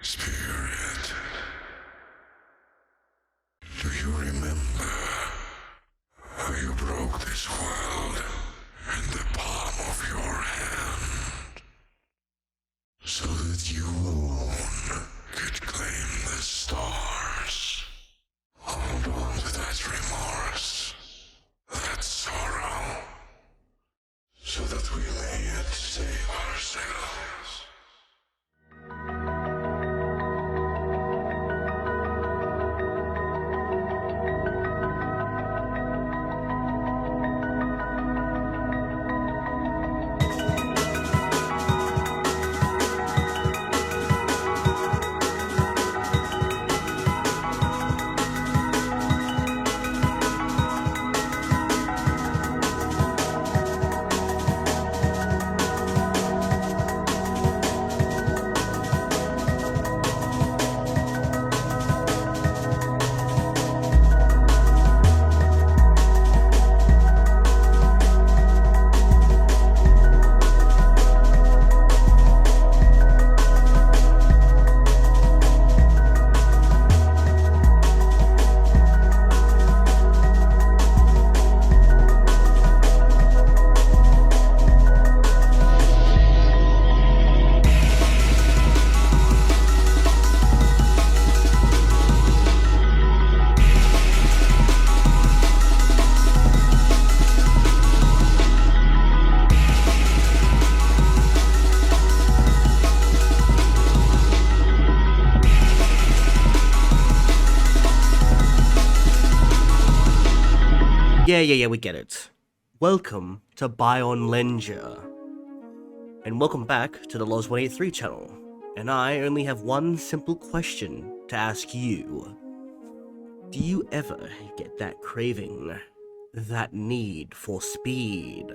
Spirit, do you remember how you broke this world in the palm of your hand so that you alone could claim the stars? Hold on to that remorse, that sorrow, so that we may yet save ourselves. Yeah, we get it. Welcome to Baionlenja. And welcome back to the Loz 183 channel. And I only have one simple question to ask you. Do you ever get that craving? That need for speed?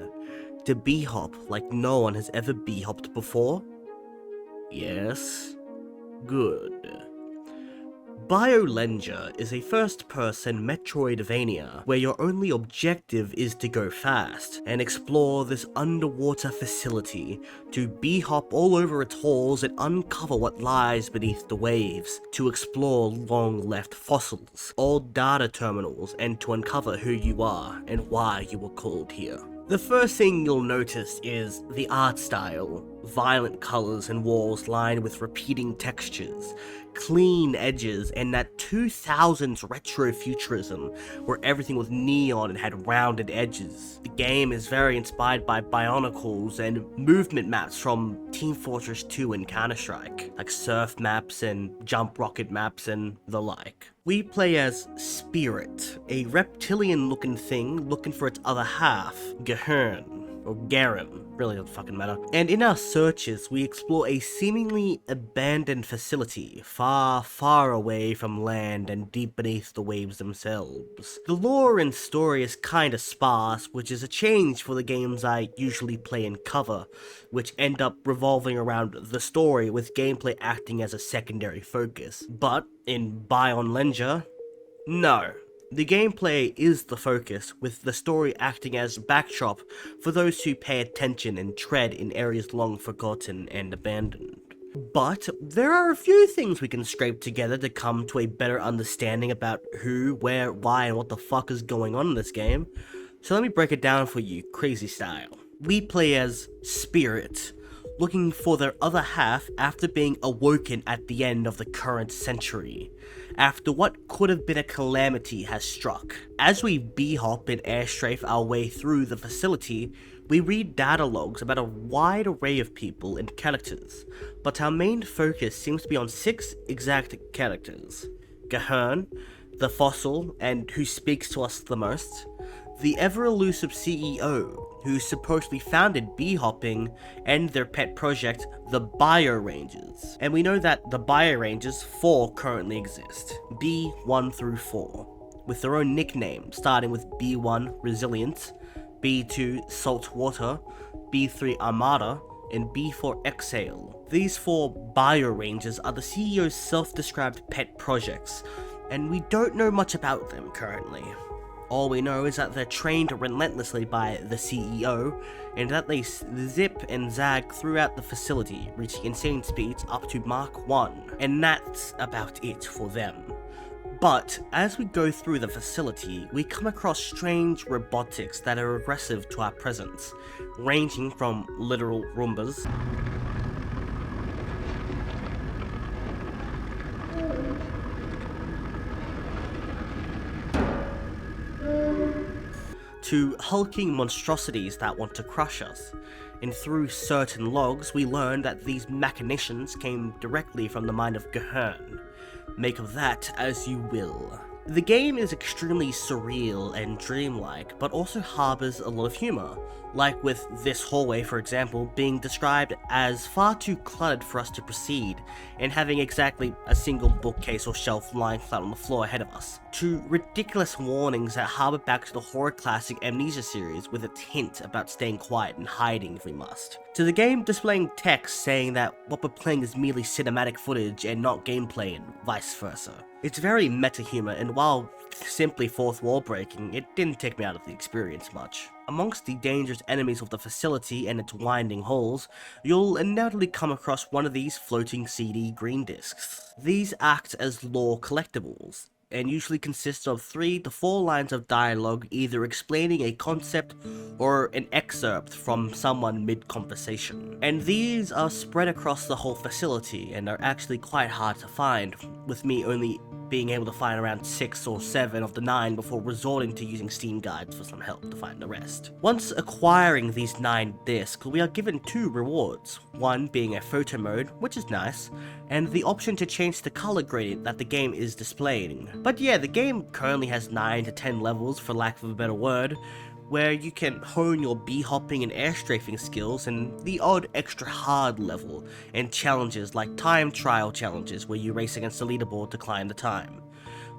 To b-hop like no one has ever b-hopped before? Yes? Good. Baionlenja is a first-person Metroidvania where your only objective is to go fast and explore this underwater facility, to b-hop all over its halls and uncover what lies beneath the waves, to explore long-left fossils, old data terminals, and to uncover who you are and why you were called here. The first thing you'll notice is the art style. Violent colors and walls lined with repeating textures, clean edges, and that 2000s retrofuturism where everything was neon and had rounded edges. The game is very inspired by Bionicles and movement maps from Team Fortress 2 and Counter-Strike, like surf maps and jump rocket maps and the like. We play as Spirit, a reptilian-looking thing looking for its other half, Gahern, or Garum, really doesn't fucking matter. And in our searches, we explore a seemingly abandoned facility, far, far away from land and deep beneath the waves themselves. The lore and story is kinda sparse, which is a change for the games I usually play and cover, which end up revolving around the story with gameplay acting as a secondary focus. But in Baionlenja, no. The gameplay is the focus, with the story acting as backdrop for those who pay attention and tread in areas long forgotten and abandoned. But there are a few things we can scrape together to come to a better understanding about who, where, why, and what the fuck is going on in this game. So let me break it down for you, crazy style. We play as Spirit, looking for their other half after being awoken at the end of the current century, after what could have been a calamity has struck. As we b-hop and airstrafe our way through the facility, we read data logs about a wide array of people and characters, but our main focus seems to be on 6 exact characters. Gahern, the fossil and who speaks to us the most, the ever-elusive CEO, who supposedly founded b-hopping and their pet project, the Baionlenjas. And we know that the Baionlenjas 4 currently exist, B1 through 4, with their own nickname, starting with B1 Resilient, B2 Saltwater, B3 Armada, and B4 Exhale. These 4 Baionlenjas are the CEO's self-described pet projects, and we don't know much about them currently. All we know is that they're trained relentlessly by the CEO, and that they zip and zag throughout the facility, reaching insane speeds up to Mach 1, and that's about it for them. But as we go through the facility, we come across strange robotics that are aggressive to our presence, ranging from literal Roombas to hulking monstrosities that want to crush us. And through certain logs, we learn that these machinations came directly from the mind of Gahern. Make of that as you will. The game is extremely surreal and dreamlike, but also harbors a lot of humor, like with this hallway, for example, being described as far too cluttered for us to proceed, and having exactly a single bookcase or shelf lying flat on the floor ahead of us, to ridiculous warnings that harbor back to the horror classic Amnesia series with its hint about staying quiet and hiding if we must, to the game displaying text saying that what we're playing is merely cinematic footage and not gameplay and vice versa. It's very meta humor, and while simply fourth wall breaking, it didn't take me out of the experience much. Amongst the dangerous enemies of the facility and its winding halls, you'll inevitably come across one of these floating CD green discs. These act as lore collectibles, and usually consist of 3 to 4 lines of dialogue either explaining a concept or an excerpt from someone mid-conversation. And these are spread across the whole facility and are actually quite hard to find, with me only being able to find around 6 or 7 of the 9 before resorting to using Steam guides for some help to find the rest. Once acquiring these 9 discs, we are given 2 rewards, one being a photo mode, which is nice, and the option to change the color gradient that the game is displaying. But yeah, the game currently has 9 to 10 levels, for lack of a better word, where you can hone your bee-hopping and air-strafing skills, and the odd extra hard level, and challenges like time trial challenges where you race against the leaderboard to climb the time,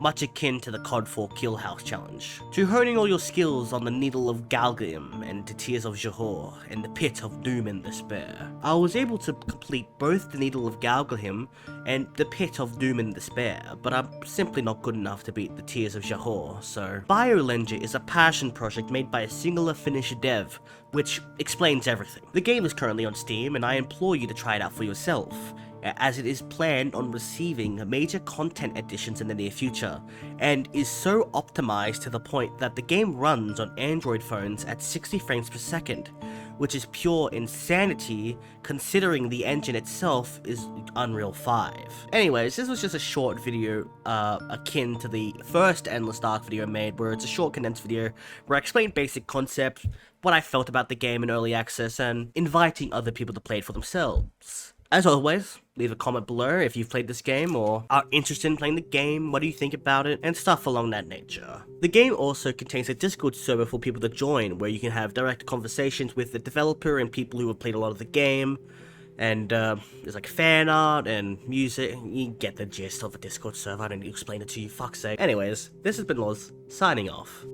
much akin to the COD 4 Kill House challenge, to honing all your skills on the Needle of Galgrim and the Tears of Johor and the Pit of Doom and Despair. I was able to complete both the Needle of Galgrim and the Pit of Doom and Despair, but I'm simply not good enough to beat the Tears of Johor, so... Baionlenja is a passion project made by a singular Finnish dev, which explains everything. The game is currently on Steam, and I implore you to try it out for yourself, as it is planned on receiving major content additions in the near future, and is so optimized to the point that the game runs on Android phones at 60 frames per second, which is pure insanity considering the engine itself is Unreal 5. Anyways, this was just a short video akin to the first Endless Dark video I made, where it's a short condensed video where I explained basic concepts, what I felt about the game in early access, and inviting other people to play it for themselves. As always, leave a comment below if you've played this game or are interested in playing the game, what do you think about it, and stuff along that nature. The game also contains a Discord server for people to join, where you can have direct conversations with the developer and people who have played a lot of the game, and there's like fan art and music. You get the gist of a Discord server, I don't need to explain it to you, fuck's sake. Anyways, this has been Loz, signing off.